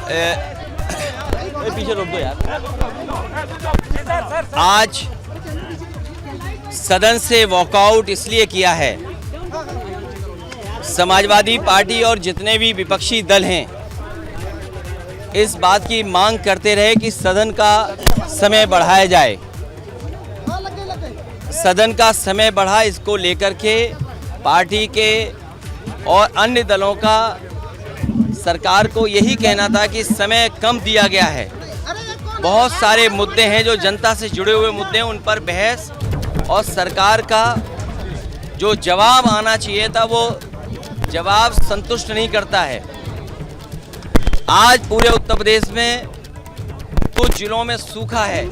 पीछे रोक दो यार। आज सदन से वॉकआउट इसलिए किया है, समाजवादी पार्टी और जितने भी विपक्षी दल हैं इस बात की मांग करते रहे कि सदन का समय बढ़ाया जाए। सदन का समय बढ़ा, इसको लेकर के पार्टी के और अन्य दलों का सरकार को यही कहना था कि समय कम दिया गया है। बहुत सारे मुद्दे हैं जो जनता से जुड़े हुए मुद्दे हैं, उन पर बहस और सरकार का जो जवाब आना चाहिए था वो जवाब संतुष्ट नहीं करता है। आज पूरे उत्तर प्रदेश में कुछ जिलों में सूखा है,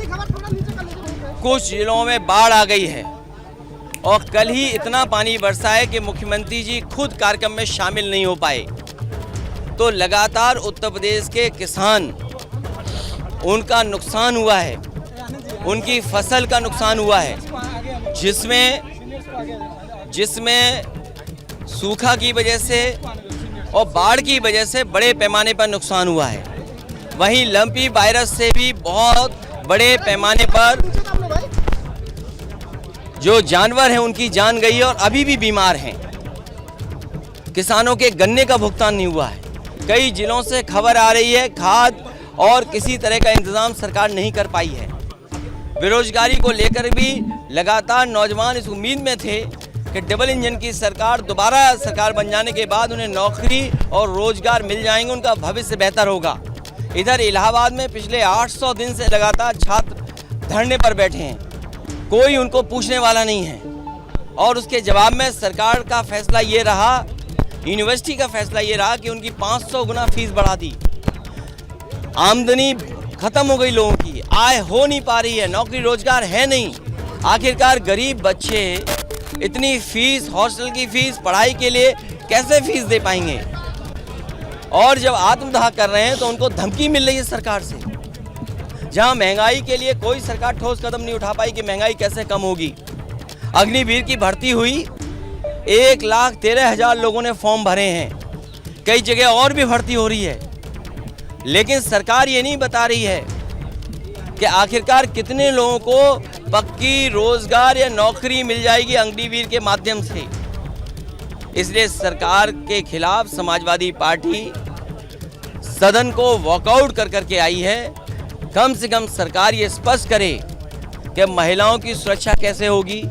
कुछ जिलों में बाढ़ आ गई है और कल ही इतना पानी बरसा है कि मुख्यमंत्री जी खुद कार्यक्रम में शामिल नहीं हो पाए। तो लगातार उत्तर प्रदेश के किसान, उनका नुकसान हुआ है, उनकी फसल का नुकसान हुआ है, जिसमें सूखा की वजह से और बाढ़ की वजह से बड़े पैमाने पर नुकसान हुआ है। वहीं लंपी वायरस से भी बहुत बड़े पैमाने पर जो जानवर हैं उनकी जान गई है और अभी भी बीमार हैं। किसानों के गन्ने का भुगतान नहीं हुआ है। कई जिलों से खबर आ रही है खाद और किसी तरह का इंतजाम सरकार नहीं कर पाई है। बेरोजगारी को लेकर भी लगातार नौजवान इस उम्मीद में थे कि डबल इंजन की सरकार दोबारा सरकार बन जाने के बाद उन्हें नौकरी और रोजगार मिल जाएंगे, उनका भविष्य बेहतर होगा। इधर इलाहाबाद में पिछले 800 दिन से लगातार छात्र धरने पर बैठे हैं, कोई उनको पूछने वाला नहीं है। और उसके जवाब में सरकार का फैसला ये रहा, यूनिवर्सिटी का फैसला ये रहा कि उनकी 500 गुना फीस बढ़ा दी। आमदनी खत्म हो गई, लोगों की आय हो नहीं पा रही है, नौकरी रोजगार है नहीं। आखिरकार गरीब बच्चे इतनी फीस, हॉस्टल की फीस, पढ़ाई के लिए कैसे फीस दे पाएंगे? और जब आत्मदाह कर रहे हैं तो उनको धमकी मिल रही है सरकार से। जहां महंगाई के लिए कोई सरकार ठोस कदम नहीं उठा पाई कि महंगाई कैसे कम होगी। अग्निवीर की भर्ती हुई, 1,13,000 लोगों ने फॉर्म भरे हैं, कई जगह और भी भर्ती हो रही है, लेकिन सरकार ये नहीं बता रही है कि आखिरकार कितने लोगों को पक्की रोजगार या नौकरी मिल जाएगी अग्निवीर के माध्यम से। इसलिए सरकार के खिलाफ समाजवादी पार्टी सदन को वॉकआउट कर करके आई है। कम से कम सरकार ये स्पष्ट करे कि महिलाओं की सुरक्षा कैसे होगी,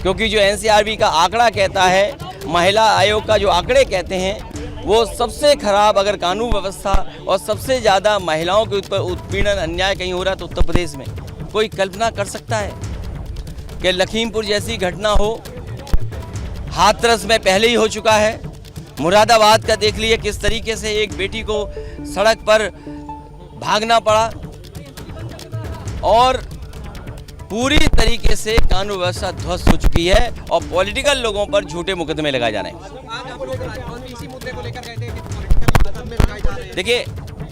क्योंकि जो एनसीआरबी का आंकड़ा कहता है, महिला आयोग का जो आंकड़े कहते हैं, वो सबसे खराब अगर कानून व्यवस्था और सबसे ज़्यादा महिलाओं के ऊपर उत्पीड़न अन्याय कहीं हो रहा है तो उत्तर प्रदेश में। कोई कल्पना कर सकता है कि लखीमपुर जैसी घटना हो? हाथरस में पहले ही हो चुका है। मुरादाबाद का देख लीजिए किस तरीके से एक बेटी को सड़क पर भागना पड़ा और पूरी तरीके से कानून व्यवस्था ध्वस्त हो चुकी है और पॉलिटिकल लोगों पर झूठे मुकदमे लगाए जा रहे हैं। देखिए,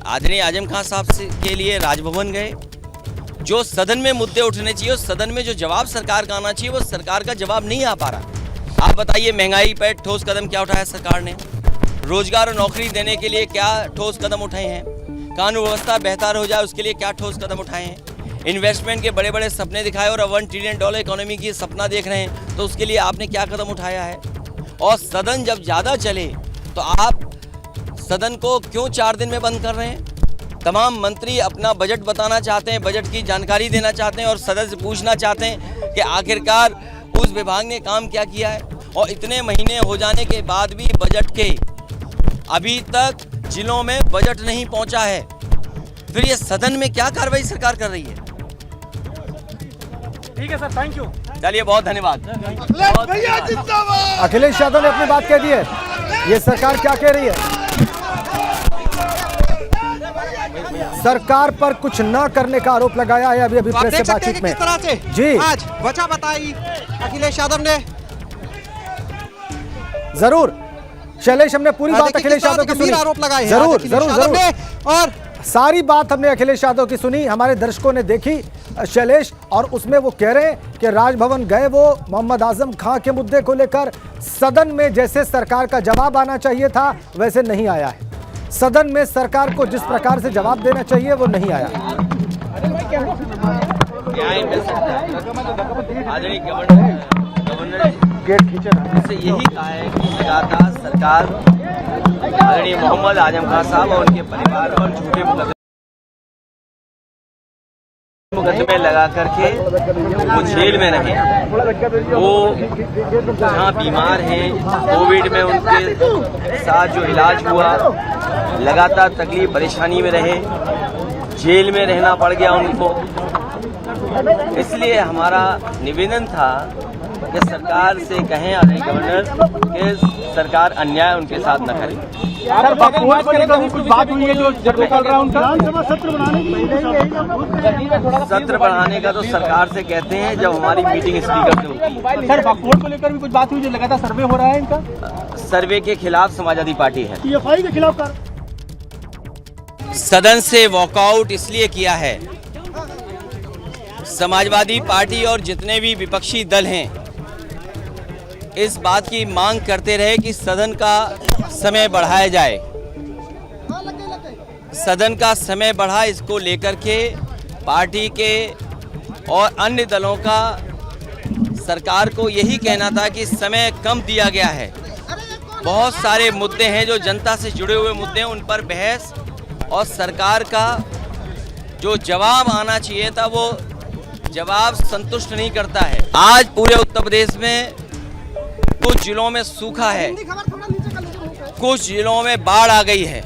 आदरणीय आजम खान साहब के लिए राजभवन गए, जो सदन में मुद्दे उठने चाहिए, उस सदन में जो जवाब सरकार का आना चाहिए वो सरकार का जवाब नहीं आ पा रहा। आप बताइए, महंगाई पर ठोस कदम क्या उठाया सरकार ने? रोजगार और नौकरी देने के लिए क्या ठोस कदम उठाए हैं? कानून व्यवस्था बेहतर हो जाए उसके लिए क्या ठोस कदम उठाए हैं? इन्वेस्टमेंट के बड़े बड़े सपने दिखाए और $1 ट्रिलियन इकोनॉमी की सपना देख रहे हैं, तो उसके लिए आपने क्या कदम उठाया है? और सदन जब ज़्यादा चले तो आप सदन को क्यों 4 दिन में बंद कर रहे हैं? तमाम मंत्री अपना बजट बताना चाहते हैं, बजट की जानकारी देना चाहते हैं और सदन से पूछना चाहते हैं कि आखिरकार उस विभाग ने काम क्या किया है। और इतने महीने हो जाने के बाद भी बजट के अभी तक जिलों में बजट नहीं पहुंचा है, फिर ये सदन में क्या कार्रवाई सरकार कर रही है? ठीक है सर, थैंक यू। चलिए, बहुत धन्यवाद। अखिलेश यादव ने अपनी बात कह दी है। ये सरकार क्या कह रही है? सरकार पर कुछ न करने का आरोप लगाया है अभी प्रेस से बातचीत में। किस तरह से जी आज वजह बताई अखिलेश यादव ने। जरूर शैलेश, हमने पूरी बात अखिलेश यादव की सुनी, आरोप लगाए जरूर जरूर जरूर, और सारी बात हमने अखिलेश यादव की सुनी, हमारे दर्शकों ने देखी शैलेश। और उसमें वो कह रहे हैं कि राजभवन गए वो मोहम्मद आजम खां के मुद्दे को लेकर, सदन में जैसे सरकार का जवाब आना चाहिए था वैसे नहीं आया है। सदन में सरकार को जिस प्रकार से जवाब देना चाहिए वो नहीं आया। आदरणीय गवर्नर से यही कहा है कि लगातार सरकार आदरणीय मोहम्मद आजम खान साहब और उनके परिवार पर झूठे मुकदमे लगा करके वो जेल में रहे। वो जहाँ बीमार हैं, कोविड में उनके साथ जो इलाज हुआ, लगातार तकलीफ परेशानी में रहे, जेल में रहना पड़ गया उनको। इसलिए हमारा निवेदन था कि सरकार से कहें आदरणीय गवर्नर कि सरकार अन्याय उनके साथ न करे। सर, बकवास के लेकर कुछ बात हुई है जो चल रहा है उनका सत्र बढ़ाने का तो सरकार से कहते हैं जब हमारी मीटिंग स्पीकर से होती है। सर, बकवास को लेकर भी कुछ बात हुई जो लगातार सर्वे हो रहा है इनका। सर्वे के खिलाफ समाजवादी पार्टी है। TFI के खिलाफ सदन से वॉकआउट इसलिए किया है, समाजवादी पार्टी और जितने भी विपक्षी दल हैं इस बात की मांग करते रहे कि सदन का समय बढ़ाया जाए। सदन का समय बढ़ा, इसको लेकर के पार्टी के और अन्य दलों का सरकार को यही कहना था कि समय कम दिया गया है। बहुत सारे मुद्दे हैं जो जनता से जुड़े हुए मुद्दे हैं, उन पर बहस और सरकार का जो जवाब आना चाहिए था वो जवाब संतुष्ट नहीं करता है। आज पूरे उत्तर प्रदेश में कुछ जिलों में सूखा है, कुछ जिलों में बाढ़ आ गई है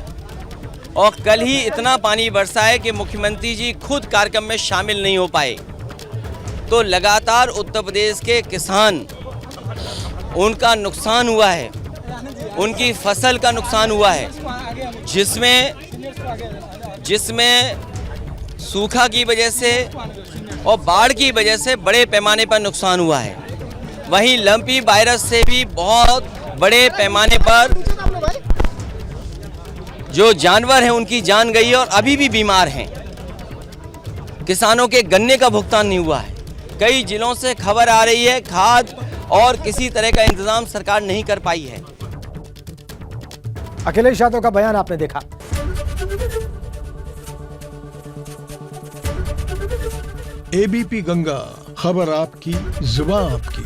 और कल ही इतना पानी बरसा है कि मुख्यमंत्री जी खुद कार्यक्रम में शामिल नहीं हो पाए। तो लगातार उत्तर प्रदेश के किसान, उनका नुकसान हुआ है, उनकी फसल का नुकसान हुआ है, जिसमें सूखा की वजह से और बाढ़ की वजह से बड़े पैमाने पर नुकसान हुआ है। वहीं लंपी वायरस से भी बहुत बड़े पैमाने पर जो जानवर हैं उनकी जान गई है और अभी भी बीमार हैं। किसानों के गन्ने का भुगतान नहीं हुआ है। कई जिलों से खबर आ रही है खाद और किसी तरह का इंतजाम सरकार नहीं कर पाई है। अखिलेश यादव का बयान आपने देखा। एबीपी गंगा, खबर आपकी, जुबान आपकी।